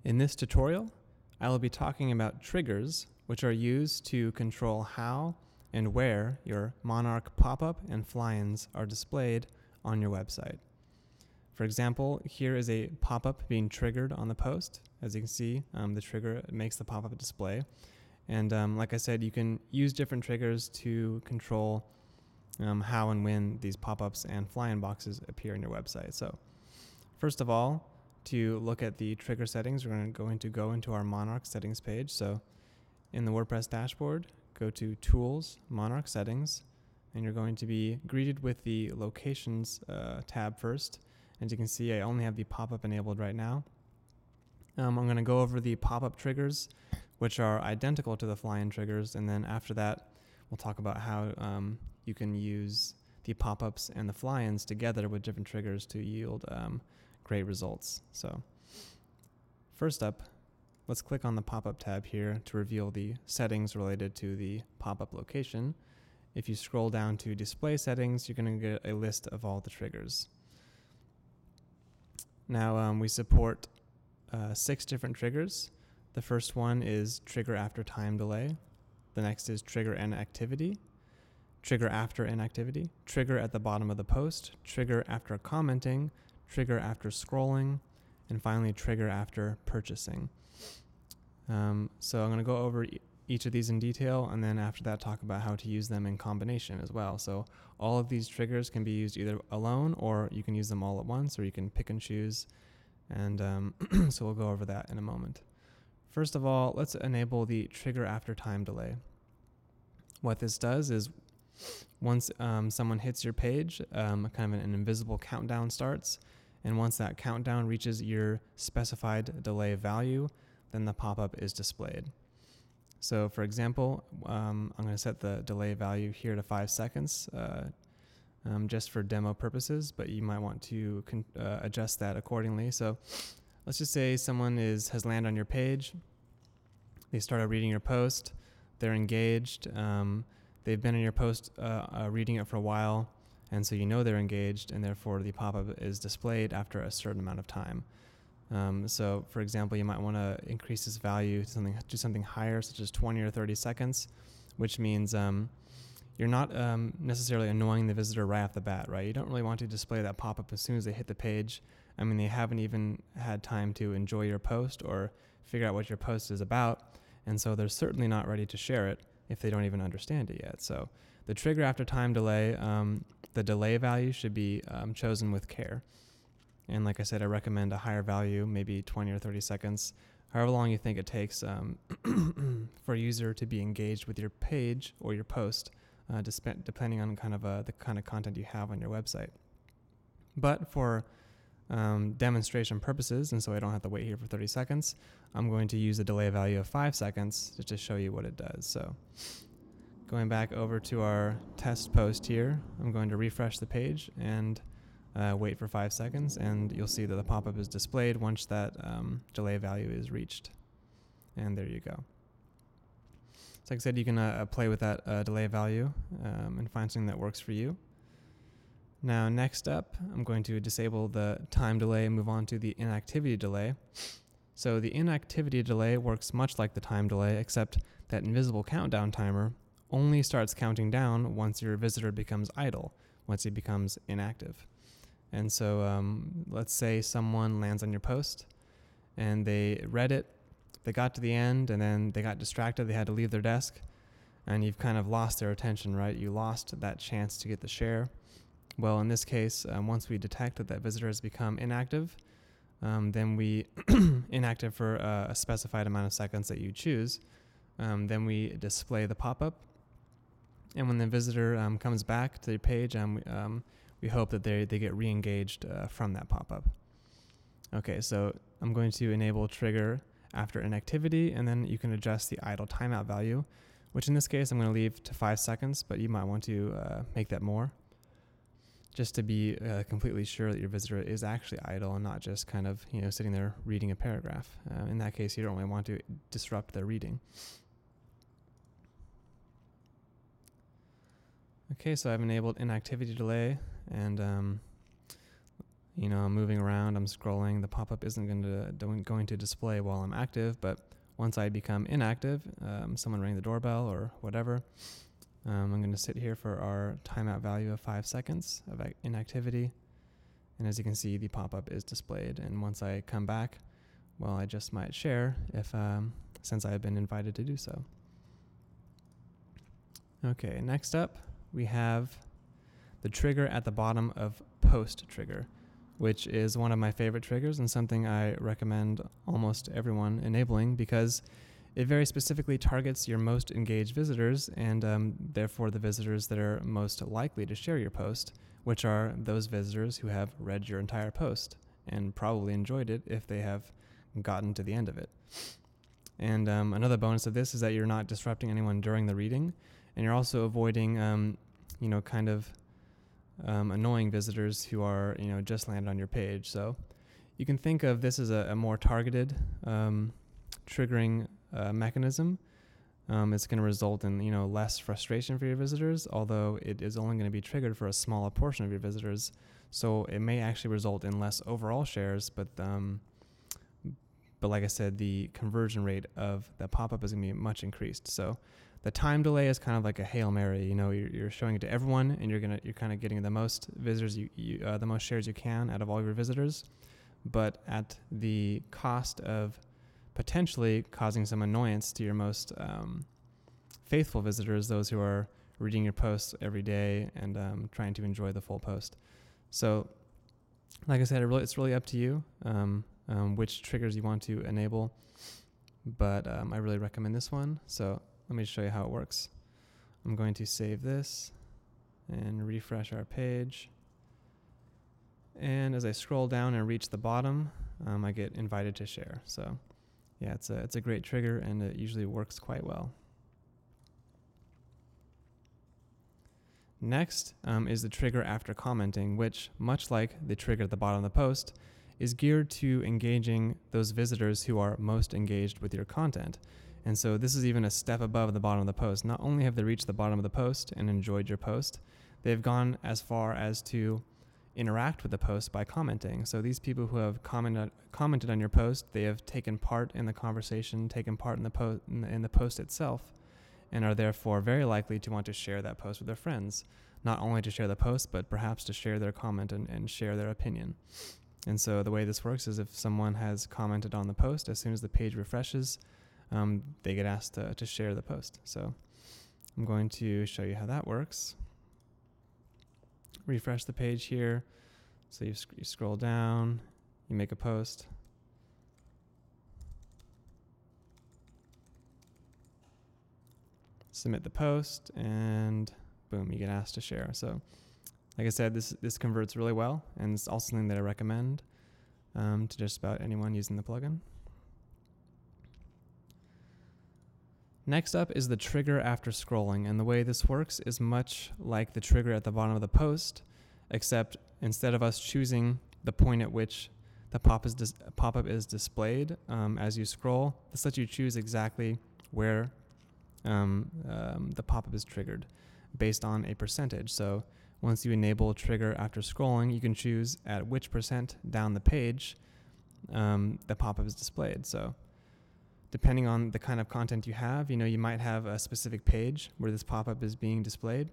In this tutorial, I will be talking about triggers, which are used to control how and where your Monarch pop-up and Flyins are displayed on your website. For example, here is a pop-up being triggered on the post. As you can see, the trigger makes the pop-up display. And like I said, you can use different triggers to control how and when these pop-ups and Flyin boxes appear on your website. So first of all, to look at the trigger settings, we're going to go into our Monarch settings page. So in the WordPress dashboard, go to Tools, Monarch Settings, and you're going to be greeted with the Locations tab first. As you can see, I only have the pop-up enabled right now. I'm going to go over the pop-up triggers, which are identical to the Flyin triggers, and then after that, we'll talk about how you can use the pop-ups and the Flyins together with different triggers to yield great results. So first up, let's click on the pop-up tab here to reveal the settings related to the pop-up location. If you scroll down to display settings, you're going to get a list of all the triggers. Now we support 6 different triggers. The first one is trigger after time delay. The next is trigger inactivity, trigger after inactivity, trigger at the bottom of the post, trigger after commenting, trigger after scrolling, and finally trigger after purchasing. So I'm going to go over each of these in detail, and then after that talk about how to use them in combination as well. So all of these triggers can be used either alone, or you can use them all at once, or you can pick and choose. And so we'll go over that in a moment. First of all, let's enable the trigger after time delay. What this does is once someone hits your page, kind of an invisible countdown starts. And once that countdown reaches your specified delay value, then the pop-up is displayed. So for example, I'm going to set the delay value here to 5 seconds just for demo purposes, but you might want to adjust that accordingly. So let's just say someone has landed on your page, they started reading your post, they're engaged, they've been in your post reading it for a while, and so you know they're engaged, and therefore the pop-up is displayed after a certain amount of time. So for example, you might want to increase this value to something higher, such as 20 or 30 seconds, which means you're not necessarily annoying the visitor right off the bat, right? You don't really want to display that pop-up as soon as they hit the page. I mean, they haven't even had time to enjoy your post or figure out what your post is about, and so they're certainly not ready to share it if they don't even understand it yet. So the trigger after time delay, the delay value should be chosen with care. And like I said, I recommend a higher value, maybe 20 or 30 seconds, however long you think it takes for a user to be engaged with your page or your post, depending on the kind of content you have on your website. But for demonstration purposes, and so I don't have to wait here for 30 seconds, I'm going to use a delay value of 5 seconds just to show you what it does. So going back over to our test post here, I'm going to refresh the page and wait for 5 seconds, and you'll see that the pop-up is displayed once that delay value is reached. And there you go. So like I said, you can play with that delay value and find something that works for you. Now next up, I'm going to disable the time delay and move on to the inactivity delay. So the inactivity delay works much like the time delay, except that invisible countdown timer only starts counting down once your visitor becomes idle, once he becomes inactive. And so let's say someone lands on your post and they read it, they got to the end, and then they got distracted, they had to leave their desk, and you've kind of lost their attention, right? You lost that chance to get the share. Well, in this case, once we detect that visitor has become inactive, then we inactive for a specified amount of seconds that you choose, then we display the pop-up. And when the visitor comes back to the page, we hope that they get re-engaged from that pop-up. Okay, so I'm going to enable trigger after inactivity, and then you can adjust the idle timeout value, which in this case I'm going to leave to 5 seconds, but you might want to make that more, just to be completely sure that your visitor is actually idle and not just kind of sitting there reading a paragraph. In that case, you don't really want to disrupt their reading. Okay, so I've enabled inactivity delay, and I'm moving around, I'm scrolling, the pop-up isn't going to display while I'm active, but once I become inactive, someone rang the doorbell or whatever, I'm going to sit here for our timeout value of 5 seconds of inactivity. And as you can see, the pop-up is displayed. And once I come back, well, I just might share since I've been invited to do so. Okay, next up, we have the trigger at the bottom of post trigger, which is one of my favorite triggers and something I recommend almost everyone enabling because it very specifically targets your most engaged visitors and therefore the visitors that are most likely to share your post, which are those visitors who have read your entire post and probably enjoyed it if they have gotten to the end of it. And another bonus of this is that you're not disrupting anyone during the reading, and you're also avoiding, annoying visitors who are, just landed on your page. So you can think of this as a more targeted triggering mechanism. It's going to result in, less frustration for your visitors, although it is only going to be triggered for a smaller portion of your visitors. So it may actually result in less overall shares, but like I said, the conversion rate of the pop-up is going to be much increased. So the time delay is kind of like a Hail Mary. You're showing it to everyone, and you're kind of getting the most visitors, the most shares you can out of all your visitors, but at the cost of potentially causing some annoyance to your most faithful visitors, those who are reading your posts every day and trying to enjoy the full post. So, like I said, it's really up to you which triggers you want to enable, but I really recommend this one. So let me show you how it works. I'm going to save this and refresh our page. And as I scroll down and reach the bottom, I get invited to share. So yeah, it's a great trigger, and it usually works quite well. Next is the trigger after commenting, which, much like the trigger at the bottom of the post, is geared to engaging those visitors who are most engaged with your content. And so this is even a step above the bottom of the post. Not only have they reached the bottom of the post and enjoyed your post, they've gone as far as to interact with the post by commenting. So these people who have commented on your post, they have taken part in the conversation, taken part in the post itself, and are therefore very likely to want to share that post with their friends. Not only to share the post, but perhaps to share their comment and share their opinion. And so the way this works is if someone has commented on the post, as soon as the page refreshes, they get asked to share the post. So I'm going to show you how that works. Refresh the page here. So you scroll down, you make a post. Submit the post, and boom, you get asked to share. So like I said, this converts really well, and it's also something that I recommend to just about anyone using the plugin. Next up is the trigger after scrolling, and the way this works is much like the trigger at the bottom of the post, except instead of us choosing the point at which the pop-up is displayed as you scroll, this lets you choose exactly where the pop-up is triggered based on a percentage. So once you enable trigger after scrolling, you can choose at which percent down the page the pop-up is displayed. So depending on the kind of content you have, you might have a specific page where this pop-up is being displayed,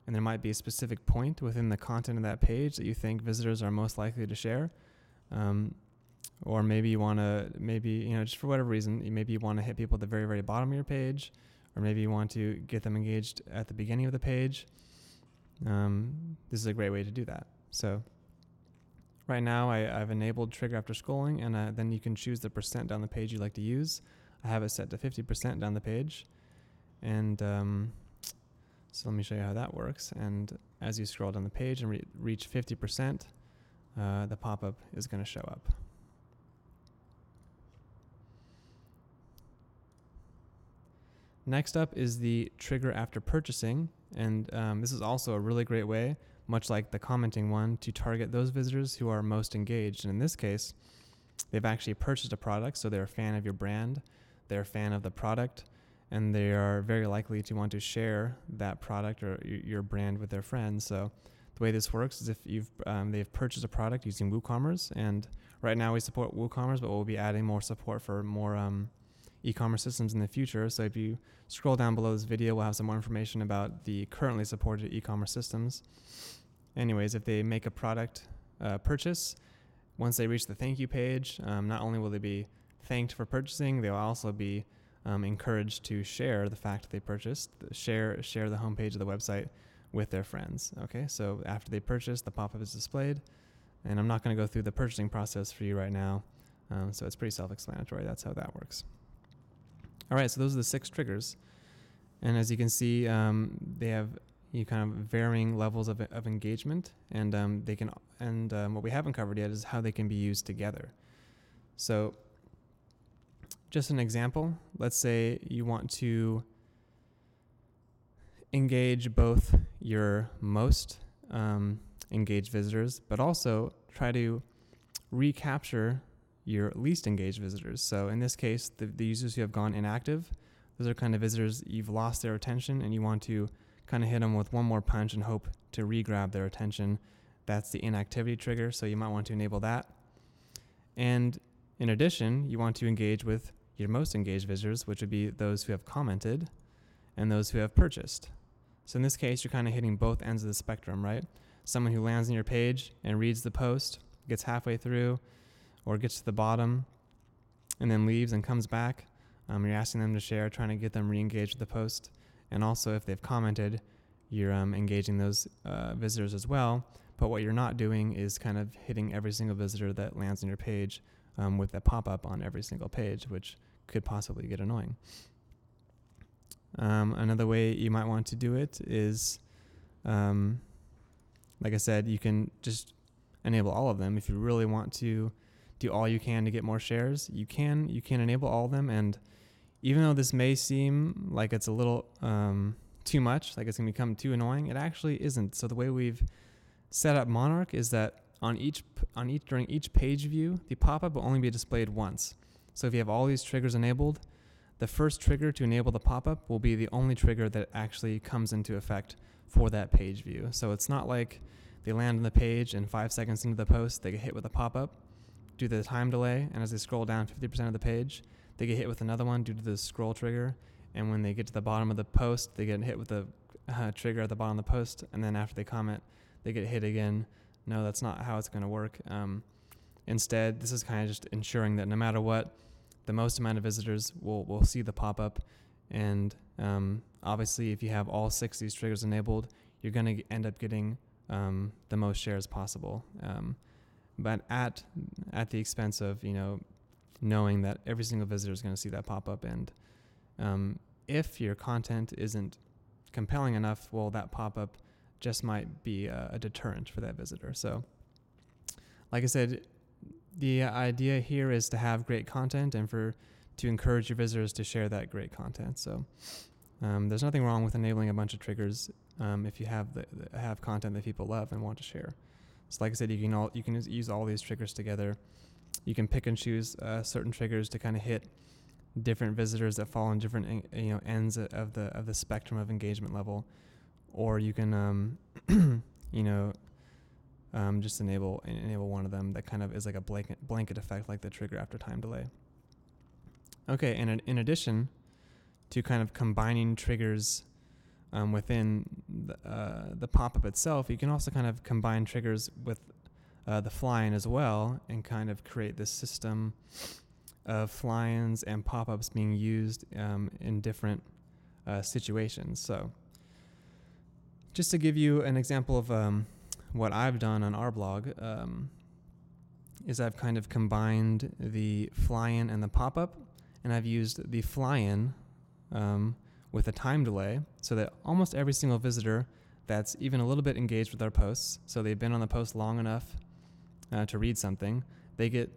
and there might be a specific point within the content of that page that you think visitors are most likely to share. Or maybe you want to, just for whatever reason, maybe you want to hit people at the very, very bottom of your page, or maybe you want to get them engaged at the beginning of the page. This is a great way to do that. So right now I've enabled trigger after scrolling, and then you can choose the percent down the page you'd like to use. I have it set to 50% down the page. And so let me show you how that works. And as you scroll down the page and reach 50%, the pop-up is going to show up. Next up is the trigger after purchasing, and this is also a really great way, much like the commenting one, to target those visitors who are most engaged. And in this case, they've actually purchased a product, so they're a fan of your brand, they're a fan of the product, and they are very likely to want to share that product or your brand with their friends. So the way this works is if they've purchased a product using WooCommerce, and right now we support WooCommerce, but we'll be adding more support for more e-commerce systems in the future. So if you scroll down below this video, we'll have some more information about the currently supported e-commerce systems. Anyways, if they make a product purchase, once they reach the thank you page, not only will they be thanked for purchasing, they'll also be encouraged to share the fact that they purchased, share the homepage of the website with their friends. Okay, so after they purchase, the pop-up is displayed, and I'm not going to go through the purchasing process for you right now, so it's pretty self-explanatory. That's how that works. All right, so those are the 6 triggers, and as you can see, they have kind of varying levels of engagement, and what we haven't covered yet is how they can be used together. So just an example, let's say you want to engage both your most engaged visitors, but also try to recapture your least engaged visitors. So in this case, the users who have gone inactive, those are kind of visitors you've lost their attention, and you want to kind of hit them with one more punch and hope to re-grab their attention. That's the inactivity trigger, so you might want to enable that. And in addition, you want to engage with your most engaged visitors, which would be those who have commented and those who have purchased. So in this case, you're kind of hitting both ends of the spectrum, right? Someone who lands on your page and reads the post, gets halfway through, or gets to the bottom, and then leaves and comes back. You're asking them to share, trying to get them re-engaged with the post. And also, if they've commented, you're engaging those visitors as well. But what you're not doing is kind of hitting every single visitor that lands on your page with a pop-up on every single page, which could possibly get annoying. Another way you might want to do it is, like I said, you can just enable all of them. If you really want to do all you can to get more shares, you can enable all of them. And even though this may seem like it's a little too much, like it's going to become too annoying, it actually isn't. So the way we've set up Monarch is that during each page view, the pop-up will only be displayed once. So if you have all these triggers enabled, the first trigger to enable the pop-up will be the only trigger that actually comes into effect for that page view. So it's not like they land on the page and 5 seconds into the post, they get hit with a pop-up due to the time delay, and as they scroll down 50% of the page, they get hit with another one due to the scroll trigger, and when they get to the bottom of the post, they get hit with the trigger at the bottom of the post, and then after they comment, they get hit again. No, that's not how it's going to work. Instead, this is kind of just ensuring that no matter what, the most amount of visitors will see the pop-up, and obviously if you have all 6 of these triggers enabled, you're going to end up getting the most shares possible, but at the expense of knowing that every single visitor is going to see that pop-up, and if your content isn't compelling enough, well, that pop-up just might be a deterrent for that visitor. So like I said, the idea here is to have great content and to encourage your visitors to share that great content. So there's nothing wrong with enabling a bunch of triggers if you have content that people love and want to share. So like I said, you can use all these triggers together. You can pick and choose certain triggers to kind of hit different visitors that fall on different ends of the spectrum of engagement level, or you can just enable one of them that kind of is like a blanket effect, like the trigger after time delay. Okay, and in addition to kind of combining triggers within the pop-up itself, you can also kind of combine triggers with the Flyin as well, and kind of create this system of Flyins and pop-ups being used in different situations. So just to give you an example of what I've done on our blog, is I've kind of combined the Flyin and the pop-up, and I've used the Flyin with a time delay, so that almost every single visitor that's even a little bit engaged with our posts, so they've been on the post long enough to read something, they get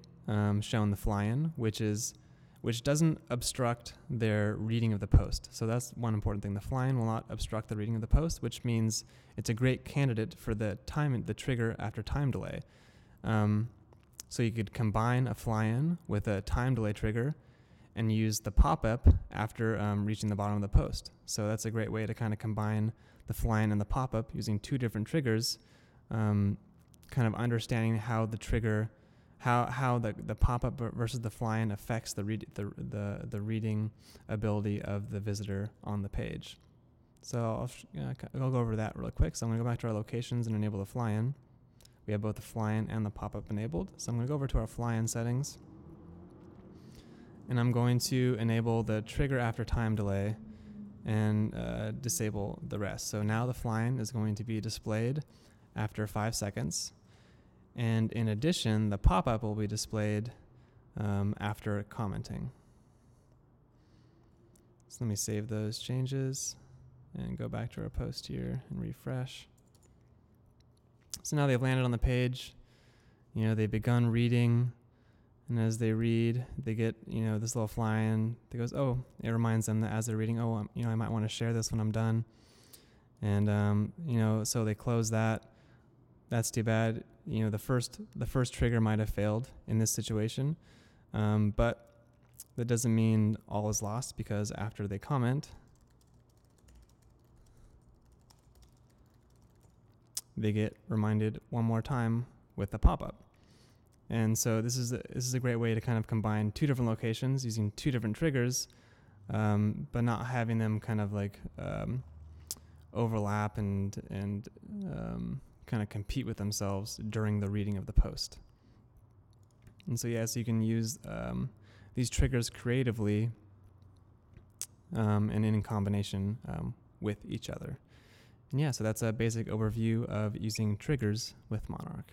shown the Flyin, which doesn't obstruct their reading of the post. So that's one important thing. The Flyin will not obstruct the reading of the post, which means it's a great candidate for the trigger after time delay. So you could combine a Flyin with a time delay trigger and use the pop-up after reaching the bottom of the post. So that's a great way to kind of combine the Flyin and the pop-up using 2 different triggers kind of understanding how the trigger, how the pop-up versus the Flyin affects the reading ability of the visitor on the page. So I'll go over that real quick. So I'm going to go back to our locations and enable the Flyin. We have both the Flyin and the pop-up enabled. So I'm going to go over to our Flyin settings, and I'm going to enable the trigger after time delay and disable the rest. So now the Flyin is going to be displayed after 5 seconds. And in addition, the pop-up will be displayed after commenting. So let me save those changes and go back to our post here and refresh. So now they've landed on the page. They've begun reading, and as they read, they get, this little Flyin that goes, oh, it reminds them that as they're reading, oh, I might want to share this when I'm done. And, so they close that. That's too bad. The first trigger might have failed in this situation, but that doesn't mean all is lost, because after they comment, they get reminded one more time with the pop-up. And so this is a great way to kind of combine two different locations using two different triggers, but not having them kind of like overlap and kind of compete with themselves during the reading of the post. And so so you can use these triggers creatively and in combination with each other. And so that's a basic overview of using triggers with Monarch.